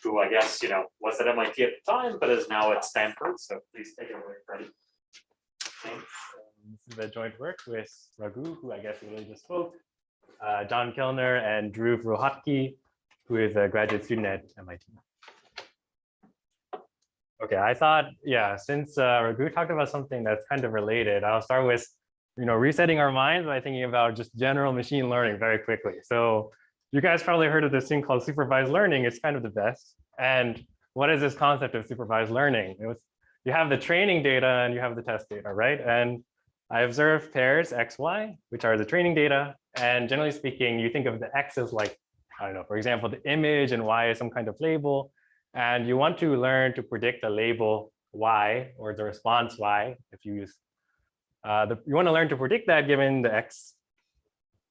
who I guess, was at MIT at the time, but is now at Stanford. So please take it away, Freddie. Thanks. This is a joint work with Raghu, who I guess really just spoke, Jon Kelner, and Dhruv Rohatgi, who is a graduate student at MIT. Okay, I thought, yeah, since Raghu talked about something that's kind of related, I'll start with, resetting our minds by thinking about just general machine learning very quickly. So you guys probably heard of this thing called supervised learning. It's kind of the best. And what is this concept of supervised learning? You have the training data and you have the test data, right? And I observe pairs X, Y, which are the training data. And generally speaking, you think of the X as like, I don't know, for example, the image, and Y is some kind of label. And you want to learn to predict the label Y or the response Y if you use you want to learn to predict that given the X.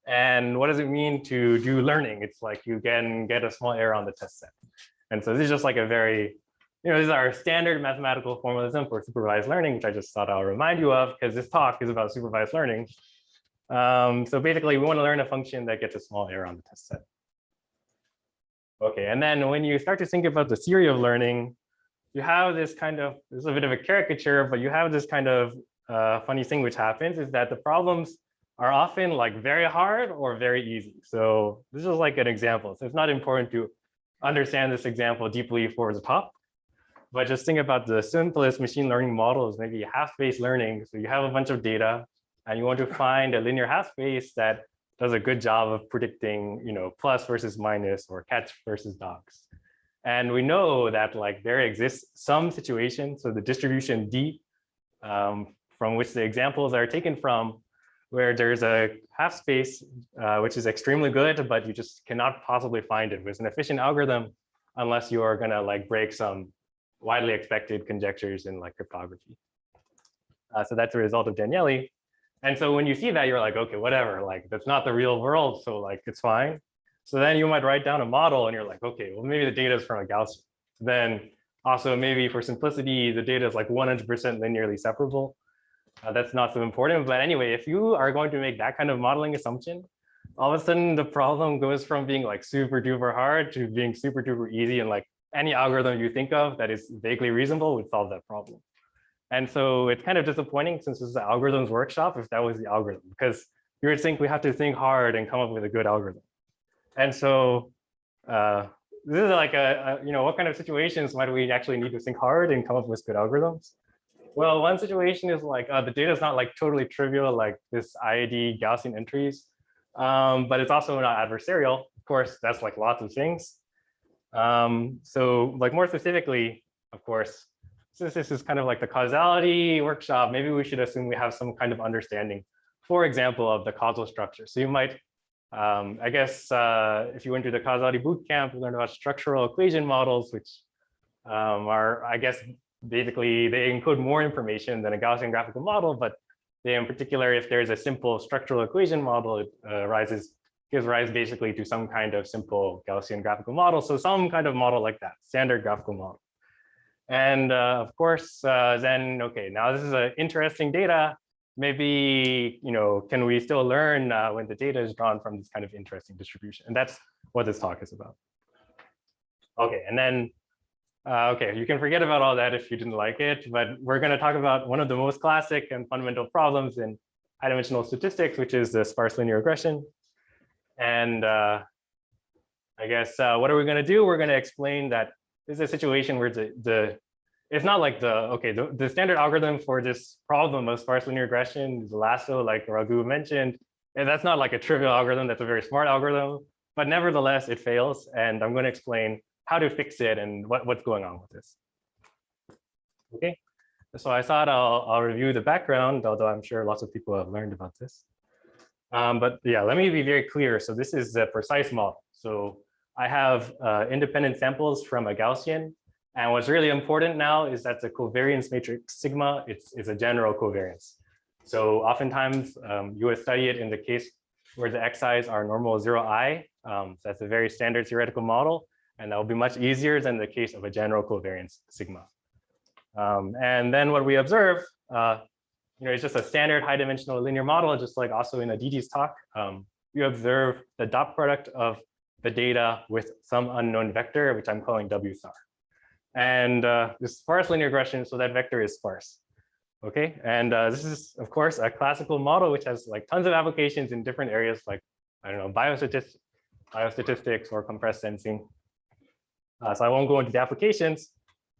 And what does it mean to do learning? It's like you can get a small error on the test set. And so this is just like a very, this is our standard mathematical formalism for supervised learning, which I just thought I'll remind you of because this talk is about supervised learning. So basically, we want to learn a function that gets a small error on the test set. Okay, and then when you start to think about the theory of learning, you have this kind of, this is a bit of a caricature, but you have this kind of funny thing which happens is that the problems are often like very hard or very easy. So this is like an example. So it's not important to understand this example deeply for the top, but just think about the simplest machine learning models, maybe half-space learning. So you have a bunch of data and you want to find a linear half-space that does a good job of predicting, plus versus minus or cats versus dogs. And we know that like there exists some situation, so the distribution D, from which the examples are taken from, where there's a half space, which is extremely good, but you just cannot possibly find it with an efficient algorithm unless you are gonna like break some widely expected conjectures in like cryptography. So that's the result of Danieli. And so when you see that, you're like, okay, whatever, like that's not the real world, so like it's fine. So then you might write down a model and you're like, okay, well, maybe the data is from a Gaussian. Then also maybe for simplicity, the data is like 100% linearly separable. That's not so important. But anyway, if you are going to make that kind of modeling assumption, all of a sudden the problem goes from being like super duper hard to being super duper easy. And like any algorithm you think of that is vaguely reasonable would solve that problem. And so it's kind of disappointing since this is an algorithms workshop if that was the algorithm, because you would think we have to think hard and come up with a good algorithm. And so this is like what kind of situations might we actually need to think hard and come up with good algorithms? Well, one situation is like the data is not like totally trivial, like this IID Gaussian entries, but it's also not adversarial. Of course, that's like lots of things. So like more specifically, of course, since this is kind of like the causality workshop, maybe we should assume we have some kind of understanding, for example, of the causal structure. So you might, I guess, if you went to the causality bootcamp, you learned about structural equation models, which are, I guess, basically they encode more information than a Gaussian graphical model, but they, in particular, if there's a simple structural equation model, it gives rise basically to some kind of simple Gaussian graphical model. So some kind of model like that, standard graphical model. And of course, then, okay, now this is interesting data. Maybe, can we still learn when the data is drawn from this kind of interesting distribution? And that's what this talk is about. Okay, and then, okay, you can forget about all that if you didn't like it, but we're going to talk about one of the most classic and fundamental problems in high-dimensional statistics, which is the sparse linear regression. And I guess what are we going to do? We're going to explain that this is a situation where it's not like the standard algorithm for this problem of sparse linear regression is Lasso, like Raghu mentioned. And that's not like a trivial algorithm. That's a very smart algorithm, but nevertheless, it fails. And I'm going to explain how to fix it and what's going on with this. Okay, so I thought I'll review the background, although I'm sure lots of people have learned about this. But yeah, let me be very clear. So this is a precise model. So I have independent samples from a Gaussian. And what's really important now is that the covariance matrix sigma is a general covariance. So oftentimes you would study it in the case where the xi's are normal 0i. So that's a very standard theoretical model. And that will be much easier than the case of a general covariance sigma. And then what we observe, it's just a standard high-dimensional linear model, just like also in Aditi's talk. You observe the dot product of the data with some unknown vector, which I'm calling W star. And this is sparse linear regression, so that vector is sparse. Okay, and this is, of course, a classical model which has like tons of applications in different areas, like, I don't know, biostatistics or compressed sensing. So I won't go into the applications.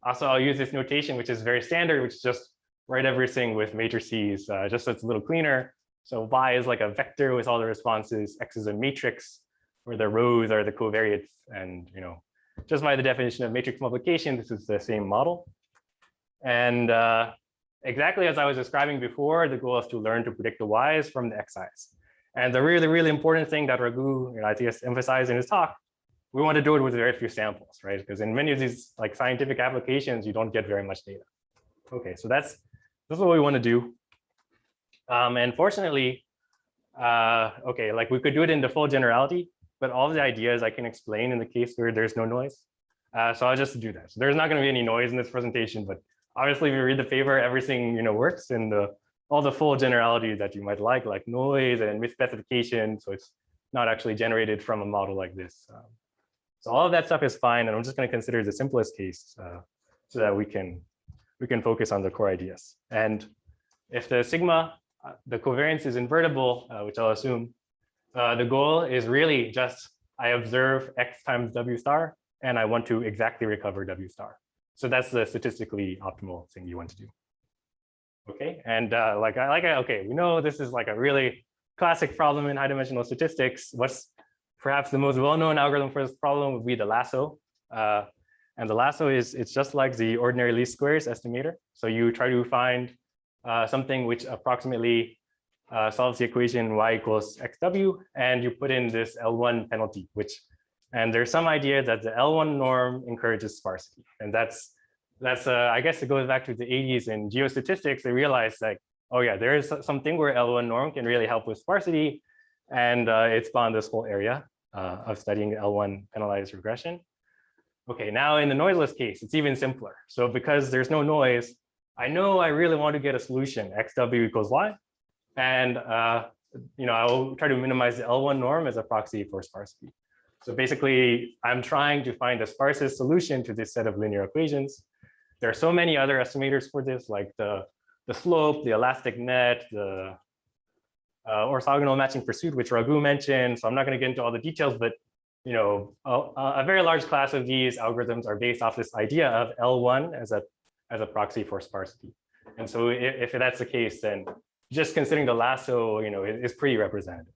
Also, I'll use this notation, which is very standard, which is just write everything with matrices, just so it's a little cleaner. So Y is like a vector with all the responses. X is a matrix where the rows are the covariates. And, you know, just by the definition of matrix multiplication, this is the same model. And exactly as I was describing before, the goal is to learn to predict the Ys from the Xis. And the really, really important thing that Raghu, I think, emphasized in his talk, we want to do it with very few samples, right? Because in many of these like scientific applications, you don't get very much data. Okay, so this is what we want to do. And fortunately, okay, like we could do it in the full generality, but all the ideas I can explain in the case where there's no noise. So I'll just do that. So there's not going to be any noise in this presentation, but obviously, if you read the paper, everything works in all the full generalities that you might like noise and misspecification. So it's not actually generated from a model like this. So all of that stuff is fine, and I'm just going to consider the simplest case so that we can focus on the core ideas. And if the sigma, the covariance is invertible, which I'll assume, the goal is really just I observe X times W star, and I want to exactly recover W star. So that's the statistically optimal thing you want to do. Okay, and okay, we know this is like a really classic problem in high-dimensional statistics. What's perhaps the most well-known algorithm for this problem would be the Lasso. And the Lasso it's just like the ordinary least squares estimator. So you try to find something which approximately solves the equation y equals xw, and you put in this L1 penalty, and there's some idea that the L1 norm encourages sparsity. And that's I guess it goes back to the 80s in geostatistics. They realized like, oh yeah, there is something where L1 norm can really help with sparsity. And it spawned this whole area of studying L1 penalized regression. Okay, now in the noiseless case, it's even simpler. So because there's no noise, I know I really want to get a solution, xw equals y. And I will try to minimize the L1 norm as a proxy for sparsity. So basically, I'm trying to find the sparsest solution to this set of linear equations. There are so many other estimators for this, like the slope, the elastic net, the orthogonal matching pursuit, which Raghu mentioned. So I'm not going to get into all the details, but a very large class of these algorithms are based off this idea of L1 as a proxy for sparsity. And so if that's the case, then just considering the Lasso, is pretty representative.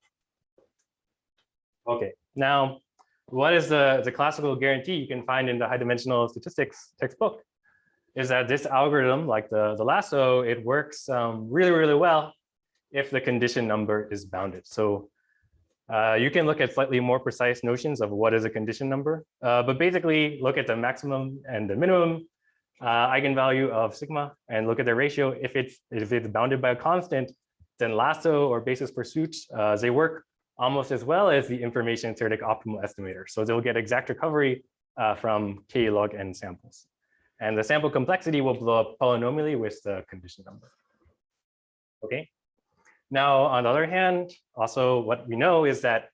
Okay, now what is the classical guarantee you can find in the high-dimensional statistics textbook? Is that this algorithm, like the Lasso, it works really, really well if the condition number is bounded. So you can look at slightly more precise notions of what is a condition number, but basically look at the maximum and the minimum eigenvalue of sigma and look at the ratio. If it's bounded by a constant, then Lasso or basis pursuits, they work almost as well as the information theoretic optimal estimator. So they'll get exact recovery from k log n samples. And the sample complexity will blow up polynomially with the condition number. Okay. Now, on the other hand, also what we know is that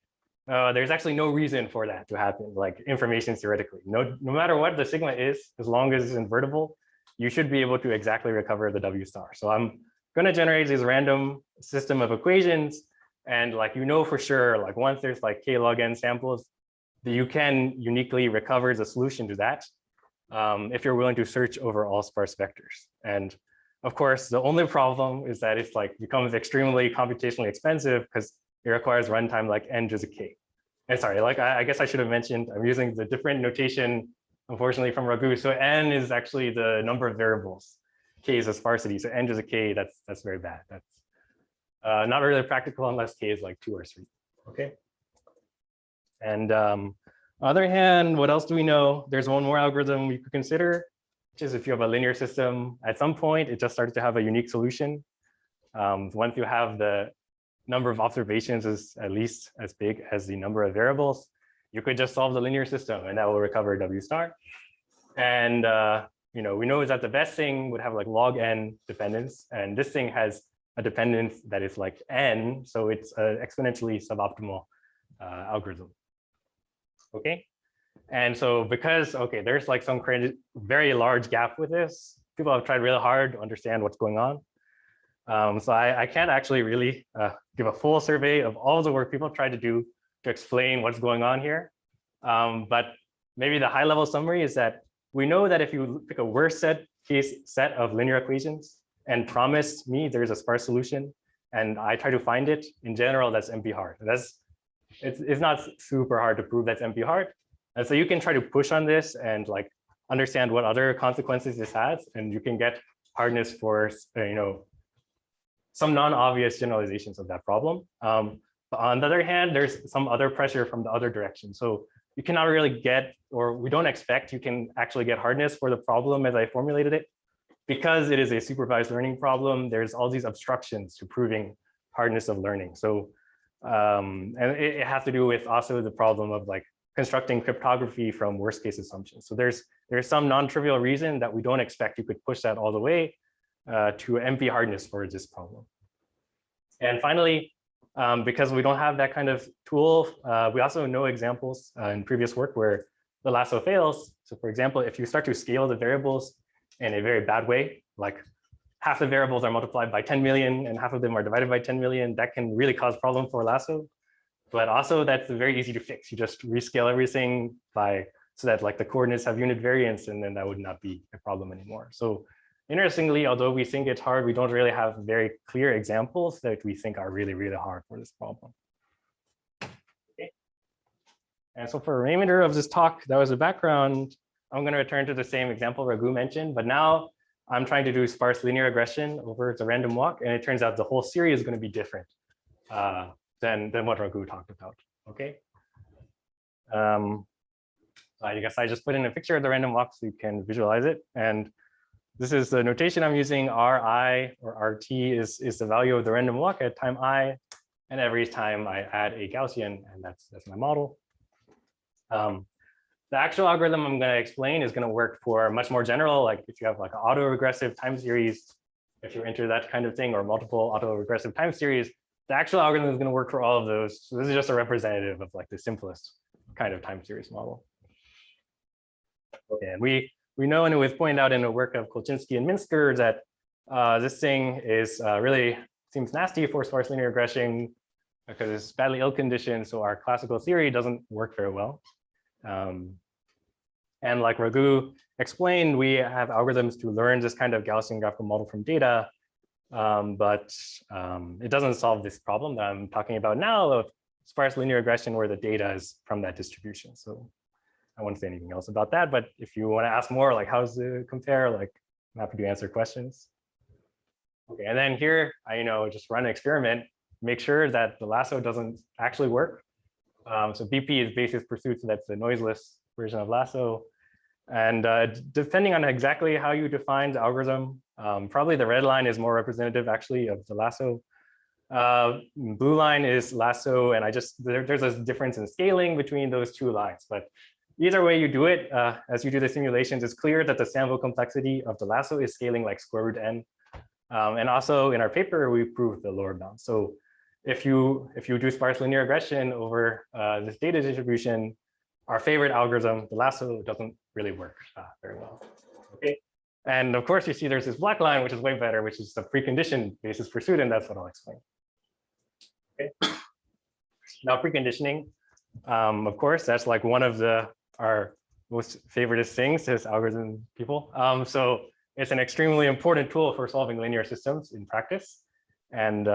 there's actually no reason for that to happen, like information theoretically. No matter what the sigma is, as long as it's invertible, you should be able to exactly recover the W star. So I'm going to generate this random system of equations. And for sure, like once there's like k log n samples, you can uniquely recover the solution to that if you're willing to search over all sparse vectors. And of course, the only problem is that it's becomes extremely computationally expensive because it requires runtime like n to the k. And sorry, I guess I should have mentioned, I'm using the different notation, unfortunately, from Raghu. So n is actually the number of variables. K is a sparsity. So n to the k, that's very bad. That's not really practical unless k is like 2 or 3. Okay. And on the other hand, what else do we know? There's one more algorithm we could consider, which is if you have a linear system, at some point, it just starts to have a unique solution. Once you have the number of observations is at least as big as the number of variables, you could just solve the linear system and that will recover W star. And we know that the best thing would have like log n dependence, and this thing has a dependence that is like n, so it's an exponentially suboptimal algorithm. Okay. And so because, okay, there's like some very large gap with this, people have tried really hard to understand what's going on. So I can't actually really give a full survey of all the work people have tried to do to explain what's going on here. But maybe the high level summary is that we know that if you pick a worst case set of linear equations and promise me there's a sparse solution, and I try to find it, in general, that's NP hard. It's not super hard to prove that's NP hard. And so you can try to push on this and like understand what other consequences this has, and you can get hardness for some non-obvious generalizations of that problem. But on the other hand, there's some other pressure from the other direction. So you cannot really get, or we don't expect you can actually get hardness for the problem as I formulated it. Because it is a supervised learning problem, there's all these obstructions to proving hardness of learning. So, and it has to do with also the problem of like constructing cryptography from worst case assumptions. So there's some non-trivial reason that we don't expect you could push that all the way to NP hardness for this problem. And finally, because we don't have that kind of tool, we also know examples in previous work where the lasso fails. So for example, if you start to scale the variables in a very bad way, like half the variables are multiplied by 10 million and half of them are divided by 10 million, that can really cause problem for lasso. But also that's very easy to fix. You just rescale everything so that like the coordinates have unit variance, and then that would not be a problem anymore. So interestingly, although we think it's hard, we don't really have very clear examples that we think are really, really hard for this problem. Okay. And so for the remainder of this talk, that was the background. I'm going to return to the same example Raghu mentioned, but now I'm trying to do sparse linear regression over the random walk, and it turns out the whole series is going to be different than what Raghu talked about. Okay. I guess I just put in a picture of the random walk so you can visualize it. And this is the notation I'm using. Ri or RT is the value of the random walk at time I, and every time I add a Gaussian, and that's my model. The actual algorithm I'm going to explain is going to work for much more general, like if you have like an autoregressive time series, if you enter that kind of thing, or multiple autoregressive time series, the actual algorithm is going to work for all of those. So this is just a representative of like the simplest kind of time series model. Okay, and we know, and it was pointed out in the work of Kolchinsky and Minsker, that this thing is really seems nasty for sparse linear regression because it's badly ill-conditioned. So our classical theory doesn't work very well. And like Raghu explained, we have algorithms to learn this kind of Gaussian graphical model from data, but it doesn't solve this problem that I'm talking about now of sparse linear regression where the data is from that distribution. So I won't say anything else about that, but if you want to ask more, like how does it compare, like I'm happy to answer questions. Okay, and then here I just run an experiment, make sure that the lasso doesn't actually work. So BP is basis pursuit, so that's the noiseless version of lasso. And depending on exactly how you define the algorithm, probably the red line is more representative actually of the lasso. Blue line is lasso, and there's a difference in scaling between those two lines. But either way you do it, as you do the simulations, it's clear that the sample complexity of the lasso is scaling like square root n. And also in our paper, we proved the lower bound. So if you do sparse linear regression over this data distribution, our favorite algorithm, the lasso, doesn't really work very well. Okay, and of course you see there's this black line, which is way better, which is the preconditioned basis pursuit, and that's what I'll explain. Okay, now preconditioning, of course, that's like one of our most favorite things as algorithm people. So it's an extremely important tool for solving linear systems in practice, and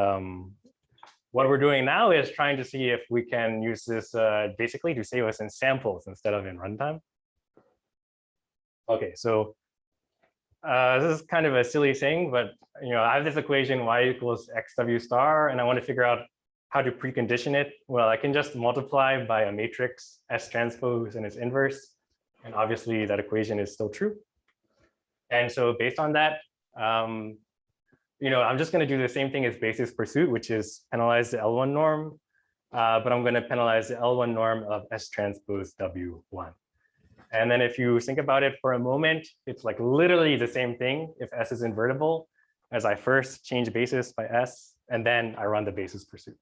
what we're doing now is trying to see if we can use this basically to save us in samples instead of in runtime. Okay, so this is kind of a silly thing, but I have this equation y equals xw star, and I want to figure out how to precondition it. Well, I can just multiply by a matrix S transpose and its inverse, and obviously that equation is still true. And so based on that, I'm just going to do the same thing as basis pursuit, which is penalize the L1 norm, but I'm going to penalize the L1 norm of S transpose W1. And then if you think about it for a moment, it's like literally the same thing if S is invertible, as I first change basis by S, and then I run the basis pursuit.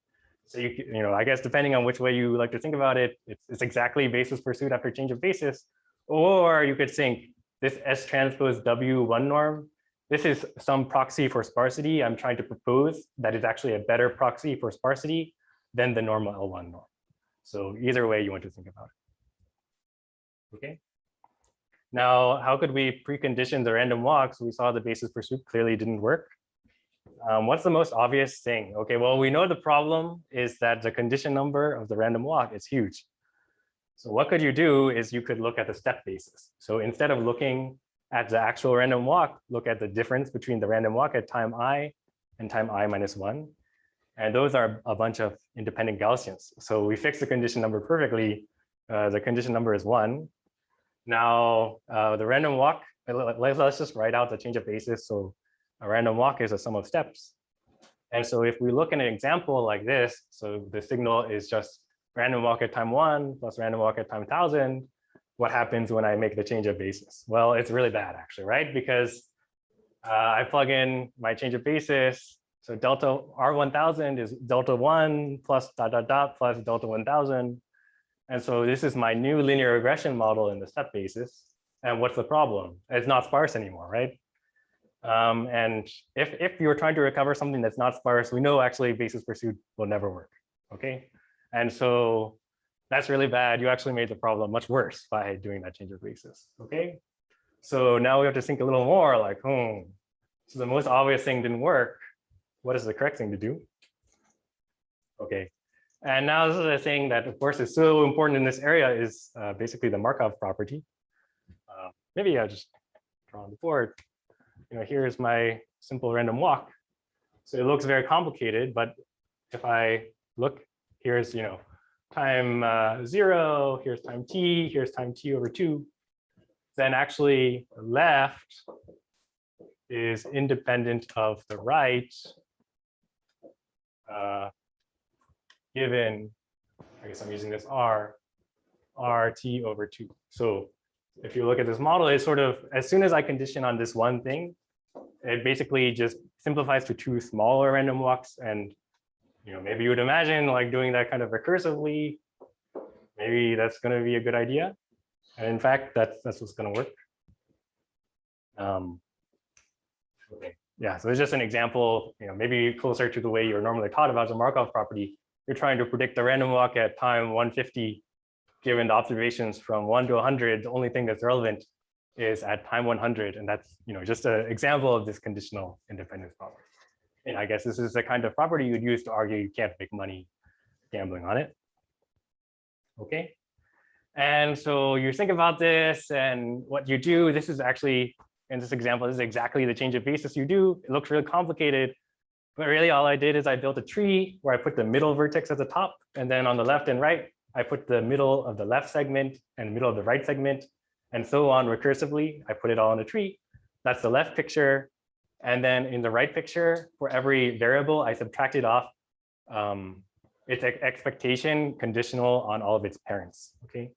So I guess depending on which way you like to think about it, it's exactly basis pursued after change of basis. Or you could think this S transpose W1 norm, this is some proxy for sparsity I'm trying to propose that is actually a better proxy for sparsity than the normal L1 norm. So either way you want to think about it. Okay. Now, how could we precondition the random walks? We saw the basis pursuit clearly didn't work. What's the most obvious thing? Okay, well, we know the problem is that the condition number of the random walk is huge. So what could you do is you could look at the step basis. So instead of looking at the actual random walk, look at the difference between the random walk at time I and time I minus 1. And those are a bunch of independent Gaussians. So we fix the condition number perfectly. The condition number is 1. Now, the random walk, let's just write out the change of basis. So a random walk is a sum of steps. And so if we look at an example like this, so the signal is just random walk at time 1 plus random walk at time 1000, what happens when I make the change of basis? Well, it's really bad actually, right? Because I plug in my change of basis. So delta R1000 is delta 1 plus dot dot dot plus delta 1000. And so this is my new linear regression model in the step basis. And what's the problem? It's not sparse anymore, right? And if you're trying to recover something that's not sparse, we know actually basis pursuit will never work, okay? And so that's really bad. You actually made the problem much worse by doing that change of basis, okay? So now we have to think a little more like, so the most obvious thing didn't work. What is the correct thing to do? Okay, and now this is a thing that of course is so important in this area is basically the Markov property. Maybe I'll just draw on the board. Here's my simple random walk. So it looks very complicated, but if I look, here's time 0, here's time t, here's time t over 2, then actually the left is independent of the right, given, I guess I'm using this rt over 2. So if you look at this model, it's sort of, as soon as I condition on this one thing, it basically just simplifies to 2 smaller random walks. And maybe you would imagine like doing that kind of recursively. Maybe that's going to be a good idea. And in fact, that's what's going to work. Okay. Yeah, so it's just an example, maybe closer to the way you're normally taught about the Markov property. You're trying to predict the random walk at time 150, given the observations from 1 to 100. The only thing that's relevant is at time 100, and that's just an example of this conditional independence property. And I guess this is the kind of property you'd use to argue you can't make money gambling on it. Okay, and so you think about this, and what you do. This is actually, in this example, this is exactly the change of basis you do. It looks really complicated, but really all I did is I built a tree where I put the middle vertex at the top, and then on the left and right, I put the middle of the left segment and middle of the right segment, and so on recursively. I put it all in a tree. That's the left picture. And then in the right picture, for every variable, I subtracted off its expectation conditional on all of its parents, okay?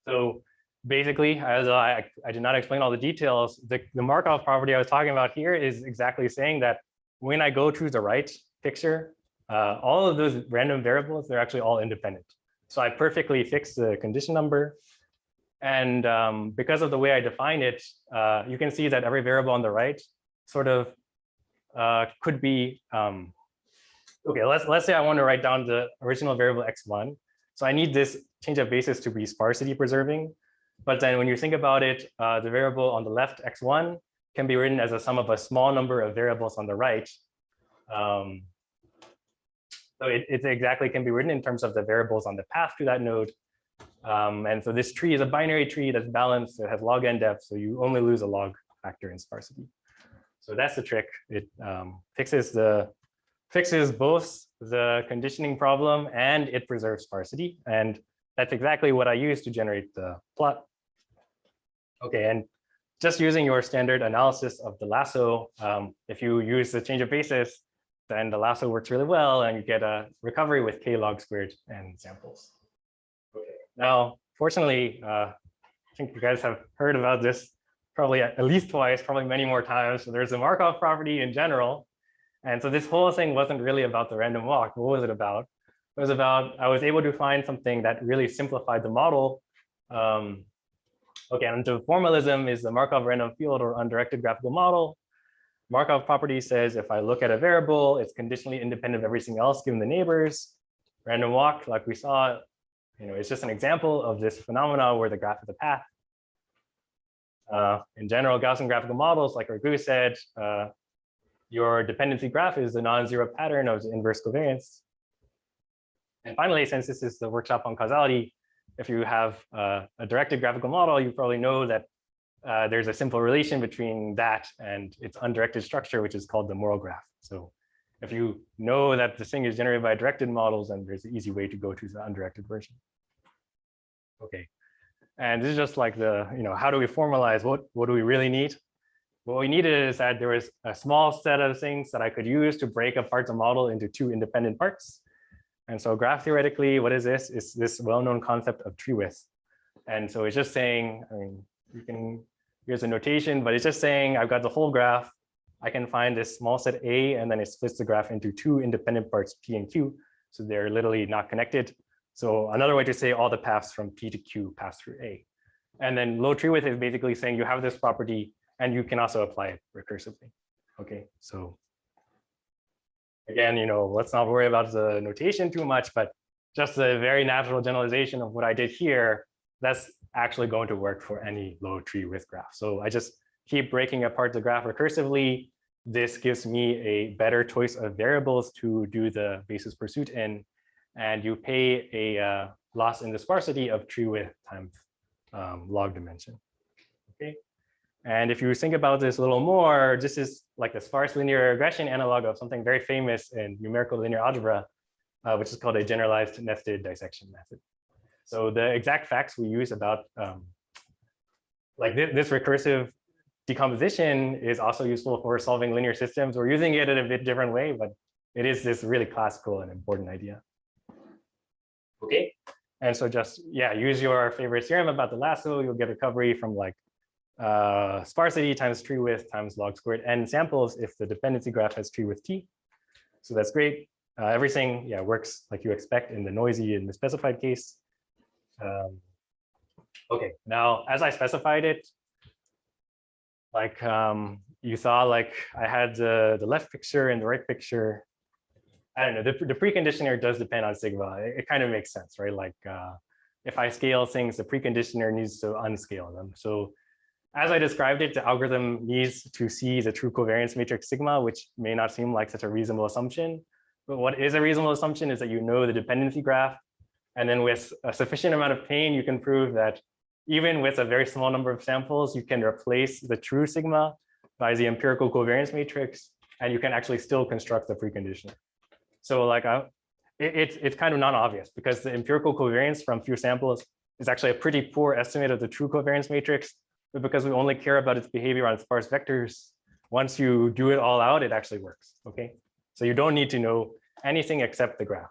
So basically, as I did not explain all the details, the Markov property I was talking about here is exactly saying that when I go to the right picture, all of those random variables, they're actually all independent. So I perfectly fix the condition number. And because of the way I define it, you can see that every variable on the right sort of could be, okay, let's say I want to write down the original variable x1. So I need this change of basis to be sparsity preserving. But then when you think about it, the variable on the left, x1, can be written as a sum of a small number of variables on the right. So it exactly can be written in terms of the variables on the path to that node. And so this tree is a binary tree that's balanced. It has log n depth, so you only lose a log factor in sparsity. So that's the trick. It fixes both the conditioning problem and it preserves sparsity. And that's exactly what I use to generate the plot. Okay, and just using your standard analysis of the lasso, if you use the change of basis, then the lasso works really well and you get a recovery with k log squared and samples. Okay. Now, fortunately, I think you guys have heard about this probably at least twice, probably many more times. So there's a Markov property in general. And so this whole thing wasn't really about the random walk. What was it about? It was about, I was able to find something that really simplified the model. Okay, and the formalism is the Markov random field or undirected graphical model. Markov property says if I look at a variable, it's conditionally independent of everything else given the neighbors. Random walk, like we saw, it's just an example of this phenomena where the graph is a path. In general, Gaussian graphical models, like Raghu said, your dependency graph is the non-zero pattern of the inverse covariance. And finally, since this is the workshop on causality, if you have a directed graphical model, you probably know that there's a simple relation between that and its undirected structure, which is called the moral graph. So if you know that this thing is generated by directed models, then there's an easy way to go to the undirected version. Okay, and this is just like the, how do we formalize what do we really need? What we needed is that there was a small set of things that I could use to break apart the model into two independent parts. And so graph theoretically, what is this? It's this well-known concept of tree width. And so it's just saying, here's a notation, but it's just saying I've got the whole graph. I can find this small set A, and then it splits the graph into two independent parts, P and Q. So they're literally not connected. So another way to say all the paths from P to Q pass through A. And then low tree width is basically saying you have this property and you can also apply it recursively. Okay, so again, let's not worry about the notation too much, but just a very natural generalization of what I did here, that's actually going to work for any low tree width graph. So I just keep breaking apart the graph recursively. This gives me a better choice of variables to do the basis pursuit in, and you pay a loss in the sparsity of tree width times log dimension. Okay, and if you think about this a little more, this is like a sparse linear regression analog of something very famous in numerical linear algebra, which is called a generalized nested dissection method. So the exact facts we use about this recursive decomposition is also useful for solving linear systems. We're using it in a bit different way, but it is this really classical and important idea. Okay, and so just, use your favorite theorem about the lasso. You'll get recovery from sparsity times tree width times log squared n samples if the dependency graph has tree width t. So that's great. Everything works like you expect in the noisy and the specified case. Okay, now as I specified it, you saw I had the left picture and the right picture. I don't know, the preconditioner does depend on sigma. It kind of makes sense, right? If I scale things, the preconditioner needs to unscale them. So as I described it, the algorithm needs to see the true covariance matrix sigma, which may not seem like such a reasonable assumption. But what is a reasonable assumption is that you know the dependency graph. And then with a sufficient amount of pain, you can prove that even with a very small number of samples, you can replace the true sigma by the empirical covariance matrix, and you can actually still construct the preconditioner. So it's kind of non-obvious because the empirical covariance from few samples is actually a pretty poor estimate of the true covariance matrix. But because we only care about its behavior on sparse vectors, once you do it all out, it actually works. Okay, so you don't need to know anything except the graph.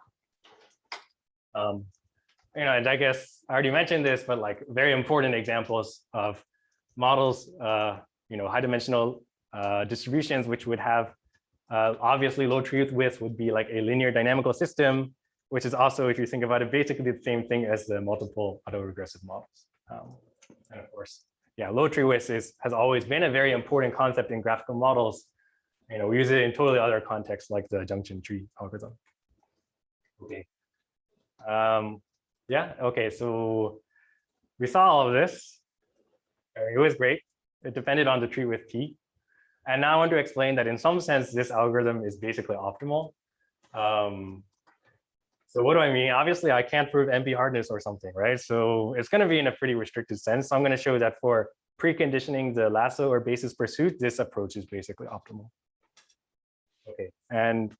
And I guess I already mentioned this, but very important examples of models, high dimensional distributions, which would have obviously low tree width would be like a linear dynamical system, which is also, if you think about it, basically the same thing as the multiple autoregressive models. And of course, low tree width has always been a very important concept in graphical models. We use it in totally other contexts like the junction tree algorithm. Okay. Okay, so we saw all of this. It was great. It depended on the tree width t. And now I want to explain that in some sense, this algorithm is basically optimal. So what do I mean? Obviously, I can't prove NP hardness or something, right? So it's going to be in a pretty restricted sense. So I'm going to show that for preconditioning the lasso or basis pursuit, this approach is basically optimal. Okay, and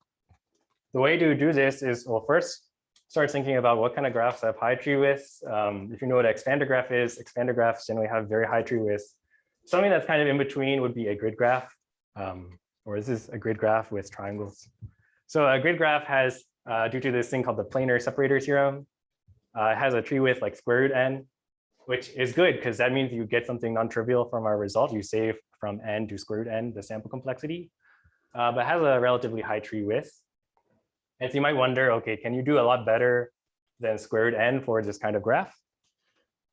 the way to do this is, well, first, start thinking about what kind of graphs have high tree width. If you know what an expander graph is, expander graphs generally have very high tree width. Something that's kind of in between would be a grid graph, or this is a grid graph with triangles. So a grid graph has, due to this thing called the planar separator theorem, it has a tree width like square root n, which is good because that means you get something non-trivial from our result. You save from n to square root n the sample complexity. but has a relatively high tree width. And so you might wonder, okay, can you do a lot better than square root n for this kind of graph?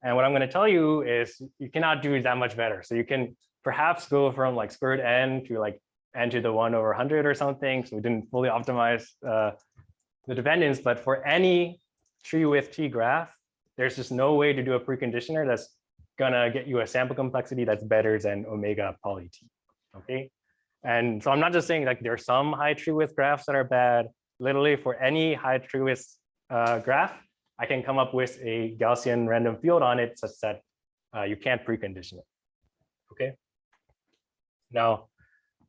And what I'm going to tell you is you cannot do that much better. So you can perhaps go from like square root n to like n to the 1 over 100 or something. So we didn't fully optimize the dependence, but for any tree width t graph, there's just no way to do a preconditioner that's gonna get you a sample complexity that's better than omega poly t. Okay, and so I'm not just saying like there are some high tree width graphs that are bad. Literally for any high tree width graph, I can come up with a Gaussian random field on it such that you can't precondition it. Okay. Now,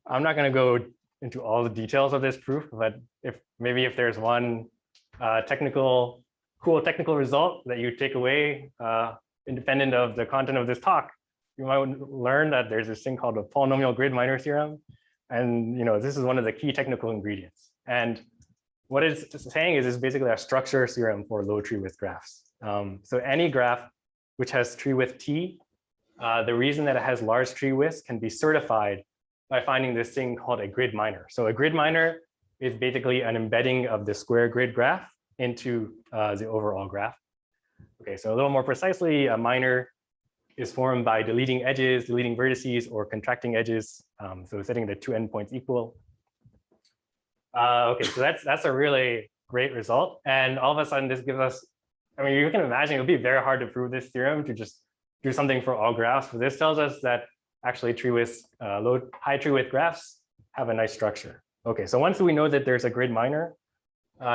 I'm not going to go into all the details of this proof, but if there's one cool technical result that you take away, independent of the content of this talk, you might learn that there's this thing called a polynomial grid minor theorem, and this is one of the key technical ingredients. And what it's saying is it's basically a structure theorem for low tree width graphs. So any graph which has tree width t, the reason that it has large tree widths can be certified by finding this thing called a grid minor. So a grid minor is basically an embedding of the square grid graph into the overall graph. Okay, so a little more precisely, a minor is formed by deleting edges, deleting vertices, or contracting edges. So setting the two endpoints equal. Okay, so that's a really great result. And all of a sudden, this gives us, I mean, you can imagine it would be very hard to prove this theorem to just do something for all graphs. But this tells us that actually tree width, high tree width graphs have a nice structure. Okay, so once we know that there's a grid minor,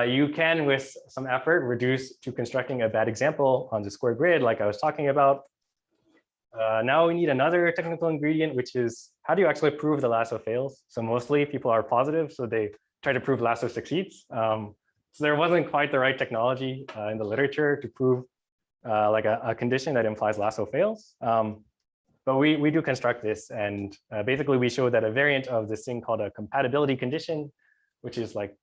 you can, with some effort, reduce to constructing a bad example on the square grid, like I was talking about. Now we need another technical ingredient, which is how do you actually prove the lasso fails? So mostly people are positive, so they try to prove lasso succeeds. So there wasn't quite the right technology in the literature to prove like a condition that implies lasso fails. But we do construct this, and basically we show that a variant of this thing called a compatibility condition, which is like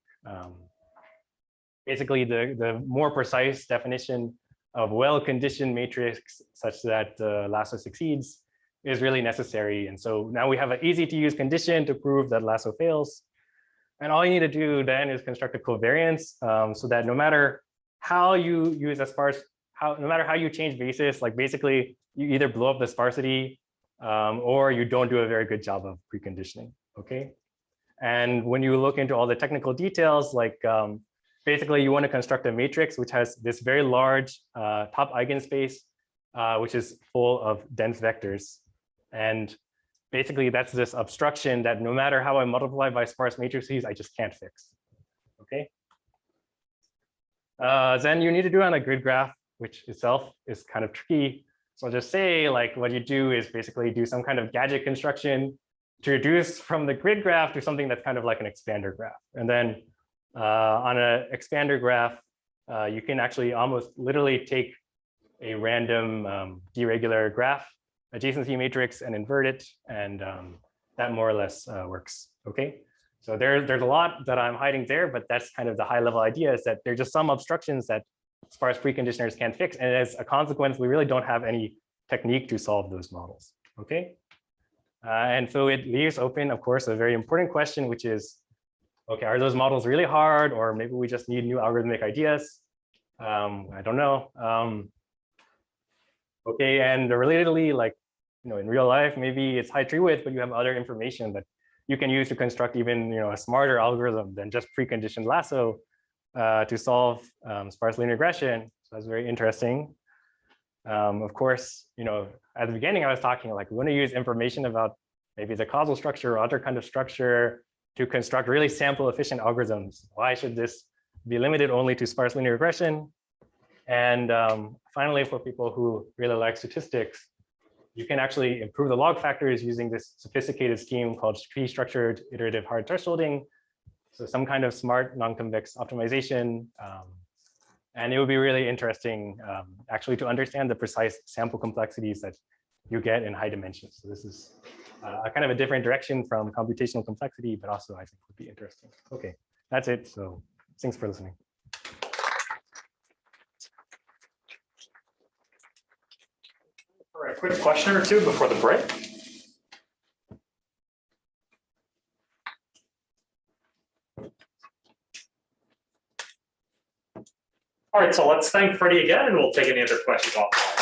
basically the more precise definition of well-conditioned matrix such that lasso succeeds, is really necessary. And so now we have an easy to use condition to prove that lasso fails. And all you need to do then is construct a covariance so that no matter how you use a sparse, no matter how you change basis, like basically you either blow up the sparsity or you don't do a very good job of preconditioning, okay? And when you look into all the technical details, like basically you want to construct a matrix which has this very large top eigenspace, which is full of dense vectors. And basically that's this obstruction that no matter how I multiply by sparse matrices, I just can't fix, okay? Then you need to do it on a grid graph, which itself is kind of tricky. So I'll just say like what you do is basically do some kind of gadget construction to reduce from the grid graph to something that's kind of like an expander graph. And then on an expander graph, you can actually almost literally take a random deregular graph adjacency matrix and invert it, and that more or less works, okay? So there's a lot that I'm hiding there, but that's kind of the high level idea, is that there's just some obstructions that sparse preconditioners can't fix, and as a consequence, we really don't have any technique to solve those models, okay? And so it leaves open, of course, a very important question, which is, okay, are those models really hard, or maybe we just need new algorithmic ideas? I don't know. Okay, and relatedly, like, in real life, maybe it's high tree width, but you have other information that you can use to construct even, a smarter algorithm than just preconditioned lasso to solve sparse linear regression. So that's very interesting. Of course, at the beginning, I was talking like we want to use information about maybe the causal structure or other kind of structure to construct really sample efficient algorithms. Why should this be limited only to sparse linear regression? And finally, for people who really like statistics, you can actually improve the log factors using this sophisticated scheme called tree-structured iterative hard thresholding. So some kind of smart non-convex optimization. And it would be really interesting actually to understand the precise sample complexities that you get in high dimensions. So this is a kind of a different direction from computational complexity, but also I think would be interesting. Okay, that's it. So thanks for listening. All right, quick question or two before the break. All right, so let's thank Freddie again, and we'll take any other questions offline.